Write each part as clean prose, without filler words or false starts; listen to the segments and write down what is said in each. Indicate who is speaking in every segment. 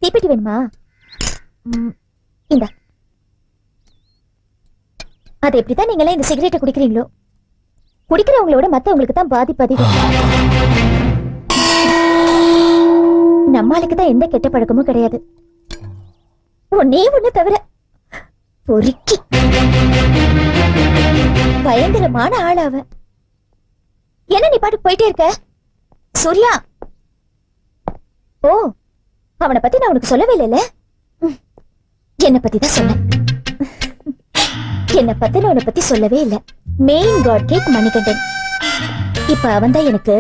Speaker 1: தீப்பெட்டி வேணுமா? இந்த அது எப்படிதான் நீங்களே இந்த சிகரெட்டை குடிக்கிறீங்களோ, குடிக்கிறவங்களோட மத்தவங்களுக்கு தான் பாதிப்பு அதிகம். நம்மளுக்கு தான் எந்த கெட்ட பழக்கமும் கிடையாது. ஒன்னே ஒண்ணு தவிர பொறுக்கி பயங்கரமான ஆள் அவ. என்ன நீ பாட்டு போயிட்டே இருக்க சூர்யா? ஓ, அவனை பத்தி நான் உனக்கு சொல்லவே இல்லைல்ல. என்னை பத்தி தான் சொன்னேன். என்னை பத்தி நான் உன்னை பத்தி சொல்லவே இல்லை. Main god gate Manikandan. இப்ப அவன் தான் எனக்கு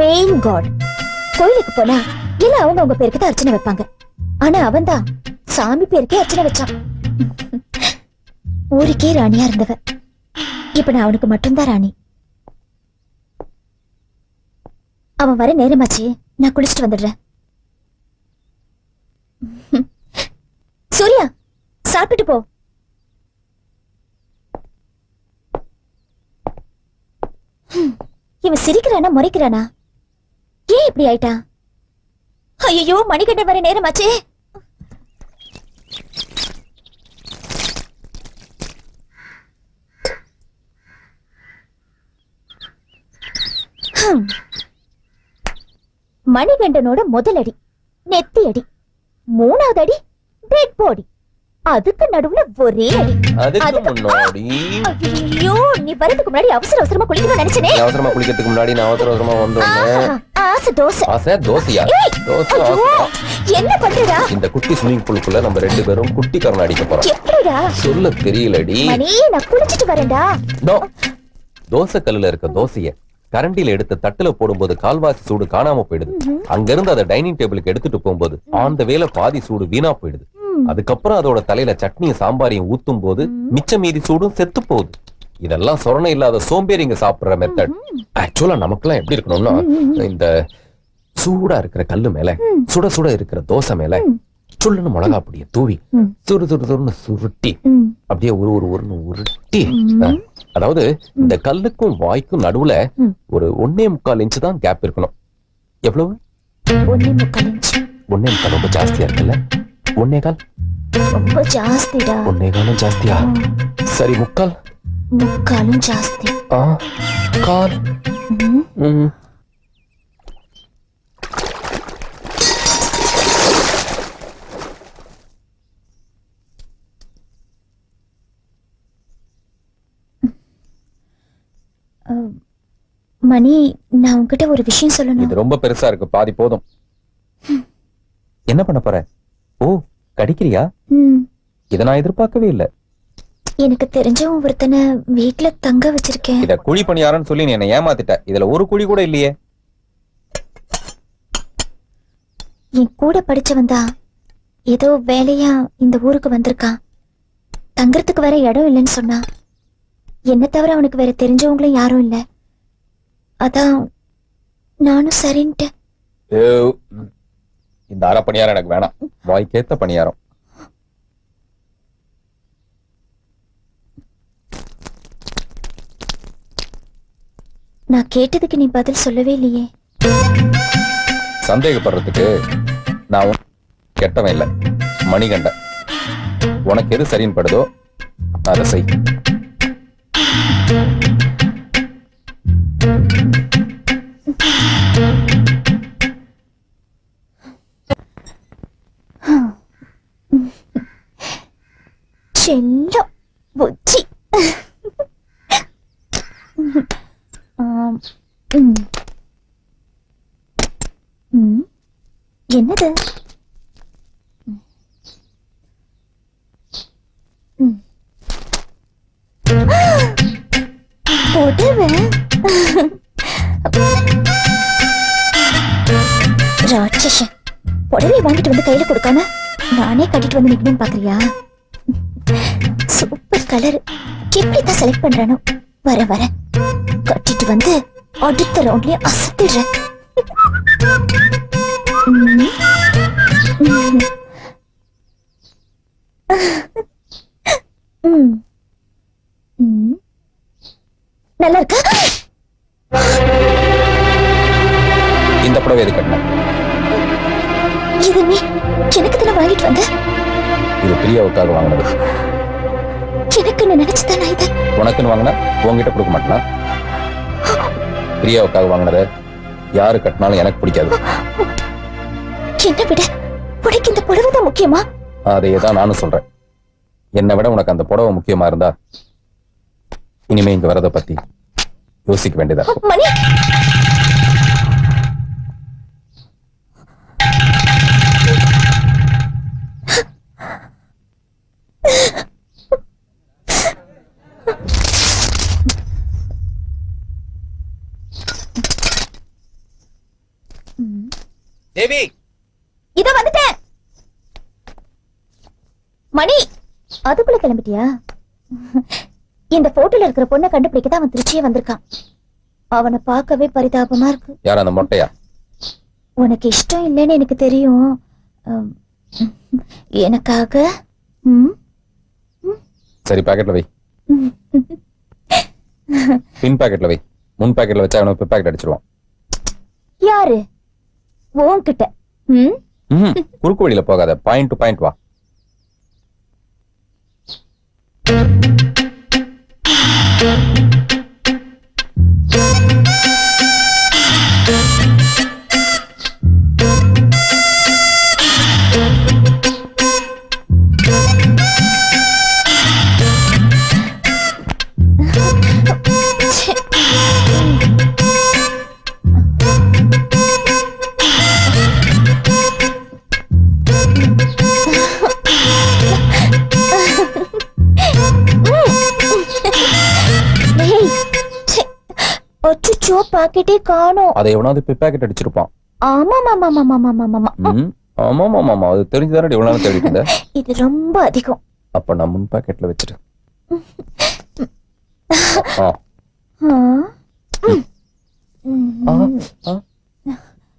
Speaker 1: மெயின் காட். கோயிலுக்கு போனா இல்ல அவங்க உங்க பேருக்கு தான் அர்ச்சனை வைப்பாங்க. ஆனா அவன் தான் சாமி பேருக்கே அர்ச்சனை வச்சான். ஊருக்கே ராணியா இருந்தவ. இப்ப நான் அவனுக்கு மட்டும்தான் ராணி. அவன் வர நேரமாச்சு, நான் குளிச்சுட்டு வந்துடுறேன். சூர்யா, சாப்பிட்டு போ. இவன் சிரிக்கிறானா முறைக்கிறானா? ஏன் இப்படி ஆயிட்டா? ஐயோ, மணிகண்டன் வர நேரமாச்சே. மணிகண்டனோட முதல் அடி நெத்தி அடி, மூணாவது அடி டெட் பாடி, அதுக்கு நடுவுல ஒரே அடி.
Speaker 2: அதுக்கு முன்னாடி
Speaker 1: ஐயோ, நீ வரதுக்கு முன்னாடி அவசர அவசரமா குளிக்கணும்னு நினைச்சனே.
Speaker 2: அவசரமா குளிக்கிறதுக்கு முன்னாடி நான் அவசரமா வந்தேன்.
Speaker 1: ஆசை தோசை.
Speaker 2: ஆசை தோசையா? தோசை
Speaker 1: என்ன பண்றடா?
Speaker 2: இந்த குட்டி ஸ்விமிங் பூலுக்குள்ள நம்ம ரெண்டு பேரும் குட்டி கரண அடிக்க போறோம்.
Speaker 1: எப்படிடா?
Speaker 2: சொல்ல தெரியலடி.
Speaker 1: மணி, நான் குளிச்சிட்டு வரேன்டா.
Speaker 2: தோசை கல்லுல இருக்க தோசைய கரண்டில எடுத்து தட்டுல போடும்போது கால்வாசி சூடு காணாம போயிடுது. அங்க இருந்து அதை டைனிங் டேபிளுக்கு எடுத்துட்டு போகும்போது அந்த வேலை பாதி சூடு வீணா போயிடுது. அதுக்கப்புறம் அதோட தலையில சட்னியும் சாம்பாரையும் ஊத்தும் போது மிச்ச மீதி சூடும் செத்து போகுது. இதெல்லாம் சொரணை இல்லாத சோம்பேறிங்க சாப்பிடுற மெத்தட். ஆக்சுவலா நமக்கெல்லாம் எப்படி இருக்கணும்னா, இந்த சூடா இருக்கிற கல்லு மேல சுட சுட இருக்கிற தோசை மேல சுள்ளுன்னு மிளகா அப்படியே தூவி சுடு சுடு சுடுன்னு சுருட்டி அப்படியே ஒரு உருட்டி, அதாவது இந்த கல்லுக்கும் வாய்க்கும் நடுவுல ஒரு 1.25 இன்ச்சு தான் கேப் இருக்கணும். எவ்வளவு?
Speaker 1: 1.25 இன்ச்சு.
Speaker 2: 1.25 ரொம்ப ஜாஸ்தியா இருக்குல்ல? 1.25
Speaker 1: ரொம்ப ஜாஸ்திடா.
Speaker 2: 1.25 ஜாஸ்தியா? சரி,
Speaker 1: முக்காலும் ஜாஸ்தி.
Speaker 2: கால்.
Speaker 1: மணி, நான் உன்கிட்ட ஒரு விஷயம் சொல்லணும்.
Speaker 2: இது ரொம்ப பெருசா இருக்கு, பாதி போதும். என்ன பண்ண போற? ஓ, கடிக்கிறியா? இத நான் எதிர்பார்க்கவே இல்ல.
Speaker 1: எனக்கு தெரிஞ்சவன் ஒருத்தனை வீட்டுல தங்க வச்சிருக்கேன்.
Speaker 2: இத குழி பணியாரன்னு சொல்லி நீ என்ன ஏமாத்திட்ட. இதுல ஒரு குழி கூட இல்லையே.
Speaker 1: என் கூட படிச்சவன் தான் ஏதோ வேலையா இந்த ஊருக்கு வந்திருக்கான். தங்கறதுக்கு வேற இடம் இல்லைன்னு சொன்னா. என்ன தவிர அவனுக்கு வேற தெரிஞ்சவங்களும் யாரும் இல்ல. அதான் நானும் சரின்ட்டு.
Speaker 2: இந்த அரை பணியாரம் எனக்கு வேணாம். வாய்க்கேத்த பணியாரம்.
Speaker 1: நான் கேட்டதுக்கு நீ பதில் சொல்லவே இல்லையே.
Speaker 2: சந்தேகப்படுறதுக்கு நான் கெட்டவன் இல்ல, மணிகண்டன். உனக்கு எது சரின்னு படுதோ அதை செய்.
Speaker 1: செல்லம் புச்சி. என்னது? புடவை. ராட்சசன், புடவை வாங்கிட்டு வந்து கையில கொடுக்காம நானே கட்டிட்டு வந்து நிக்கணும்னு பாக்குறியா? Super colour. எப்படிதான் செலக்ட் பண்றானோ. வர வர கட்டிட்டு வந்து அடுத்த ரவுண்ட்லயே அசத்திடுறேன். நல்லா இருக்கா?
Speaker 2: இந்த புடவை எது கட்டின?
Speaker 1: இது நீ எனக்கு தானே வாங்கிட்டு வந்த?
Speaker 2: இது பிரியாவுக்காக வாங்கினது.
Speaker 1: எனக்குன்னு நினைச்சுதானா இது?
Speaker 2: உனக்குன்னு வாங்கினா உங்ககிட்ட கொடுக்க மாட்டேனா? பிரியாவுக்காக வாங்கினத யாரு கட்டினாலும் எனக்கு பிடிக்காது.
Speaker 1: என்ன விட உனக்கு இந்த புடவை தான் முக்கியமா?
Speaker 2: அதையேதான் நானும் சொல்றேன். என்னை விட உனக்கு அந்த புடவை முக்கியமா இருந்தா இனிமே இங்க வரத பத்தி யோசிக்க வேண்டியதா இருக்கும்.
Speaker 1: மணி,
Speaker 2: தேவி,
Speaker 1: இதோ வந்துட்டேன். மணி, அதுக்குள்ள கிளம்பிட்டியா? இந்த போட்டோல இருக்கிற பொண்ணை கண்டுபிடிக்க தான் அவன் திருச்சியே வந்திருக்கான். அவனை பார்க்கவே பரிதாபமா இருக்கு.
Speaker 2: யார் அந்த மொட்டையா?
Speaker 1: உனக்கு இஷ்டம் இல்லைன்னு எனக்கு தெரியும். எனக்காக
Speaker 2: சரி, பாக்கெட்ல வை. பின் பாக்கெட்ல வை. முன் பாக்கெட்ல வச்சா அவனுக்கு பின் பாக்கெட் அடிச்சிருவான்.
Speaker 1: யாரு? உன்கிட்ட?
Speaker 2: குறுக்கு வழியில போகாத, பாயிண்ட் டு பாயிண்ட் வா.
Speaker 1: பாக்கெட்டே காணோம்.
Speaker 2: அதை எவனாவது பின் பாக்கெட் அடிச்சிருப்பான்.
Speaker 1: ஆமா மாமா மாமா மாமா மாமா.
Speaker 2: ஆமா மாமா மாமா, அது தெரிஞ்சுதானே இவ்வளவு நேரம் தேடிட்டு இருந்த?
Speaker 1: இது ரொம்ப அதிகம்.
Speaker 2: அப்ப நான் முன் பாக்கெட்ல வச்சிரு.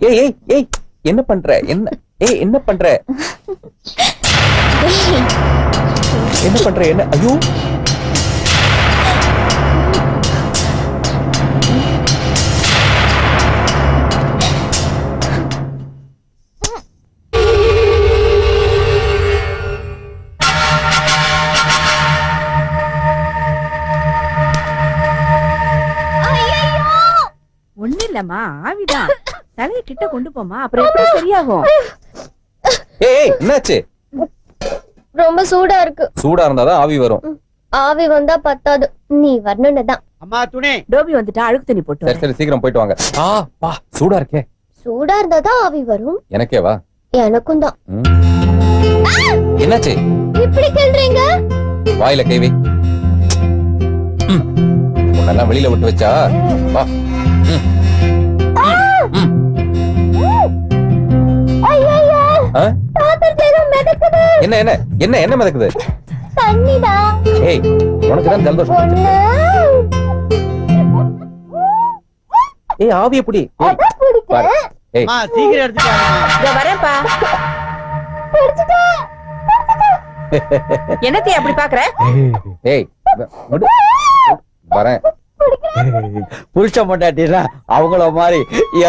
Speaker 2: ஏய் ஏய் ஏய், என்ன பண்ற? என்ன ஏய், என்ன பண்ற? என்ன பண்ற? என்ன? ஐயோ,
Speaker 3: இல்லம்மா, ஆவிதான். தலையை கிட்ட கொண்டு போமா, அப்புறம் எப்படி சரியாகும்?
Speaker 2: ஏய், என்னாச்சு?
Speaker 1: ரொம்ப சூடா இருக்கு.
Speaker 2: சூடா இருந்தாதான் ஆவி வரும்.
Speaker 1: ஆவி வந்தா பத்தாது, நீ வரணும்னுதான்.
Speaker 4: அம்மா துணி.
Speaker 3: டோபி வந்துட்டா, அழுக்கு தண்ணி போட்டு.
Speaker 2: சரி சரி, சீக்கிரம் போயிட்டு வாங்க. பா, சூடா இருக்கே.
Speaker 1: சூடா இருந்தாதான் ஆவி வரும்.
Speaker 2: எனக்கே வா.
Speaker 1: எனக்கும் தான்.
Speaker 2: என்னாச்சு?
Speaker 1: இப்படி கேள்றீங்க?
Speaker 2: வாயில கை வை. உன்னெல்லாம் வெளியில விட்டு வச்சா வா. என்ன என்ன என்ன என்ன மிதக்குது?
Speaker 1: தண்ணிதான்.
Speaker 2: ஏய், உனக்கு தான் ஜலதோஷம். ஏய், ஆவி எப்படி? ஏய்,
Speaker 4: அம்மா சீக்கிரம் எடுத்துட்டு
Speaker 3: வரேன்ப்பா. என்னத்தை அப்படி பாக்குற?
Speaker 2: ஏய், வரேன்.
Speaker 4: புருஷ பொண்டாட்டினா அவங்கள மாதிரி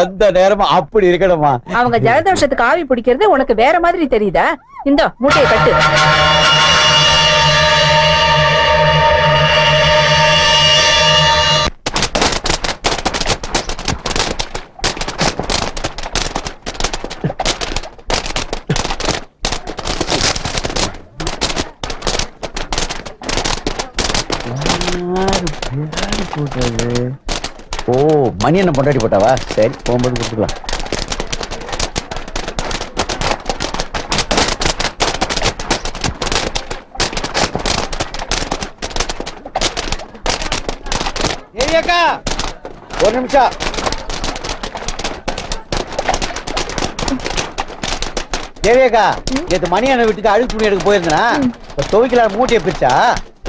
Speaker 4: எந்த நேரமும் அப்படி இருக்கணுமா?
Speaker 3: அவங்க ஜலதோஷத்துக்கு ஆவி பிடிக்கிறது உனக்கு வேற மாதிரி தெரியுதா? இந்த மூட்டையை கட்டு.
Speaker 4: ஓ, மணி என்ன பொண்டாட்டி போட்டாவா? சரி, போகும்போது கொடுத்துக்கலாம். ஏரியாக்கா, ஒரு நிமிஷம். தேவியக்கா, நேற்று மணி அண்ணன் விட்டுட்டு அழுக்கு துணி எடுக்க போயிருந்தா துவைக்கலாம் மூட்டையை பிரிச்சா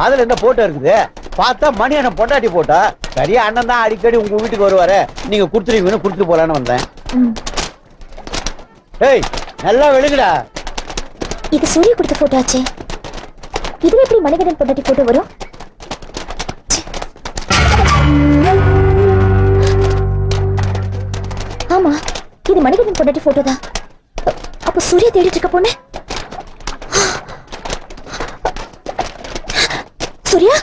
Speaker 4: அதுல என்ன போட்டோ இருக்குது. பார்த்தா மணி அண்ணன் பொண்டாட்டி போட்டா. சரியா, அண்ணன் தான் அடிக்கடி உங்க வீட்டுக்கு வருவாரு, நீங்க குடுத்துருவீங்கன்னு குடுத்துட்டு போலான்னு வந்தேன். ஏய், நல்லா வெளுங்கடா.
Speaker 1: இது சூரிய கொடுத்த போட்டோ ஆச்சே. இதுல எப்படி மணிகண்டன் பொண்டாட்டி போட்டோ வரும்? ஆமா, இது மணிகண்டன் பொண்டாட்டி போட்டோ தான். அப்ப சூர்யா தேடிட்டு இருக்க பொண்ணு. சூர்யா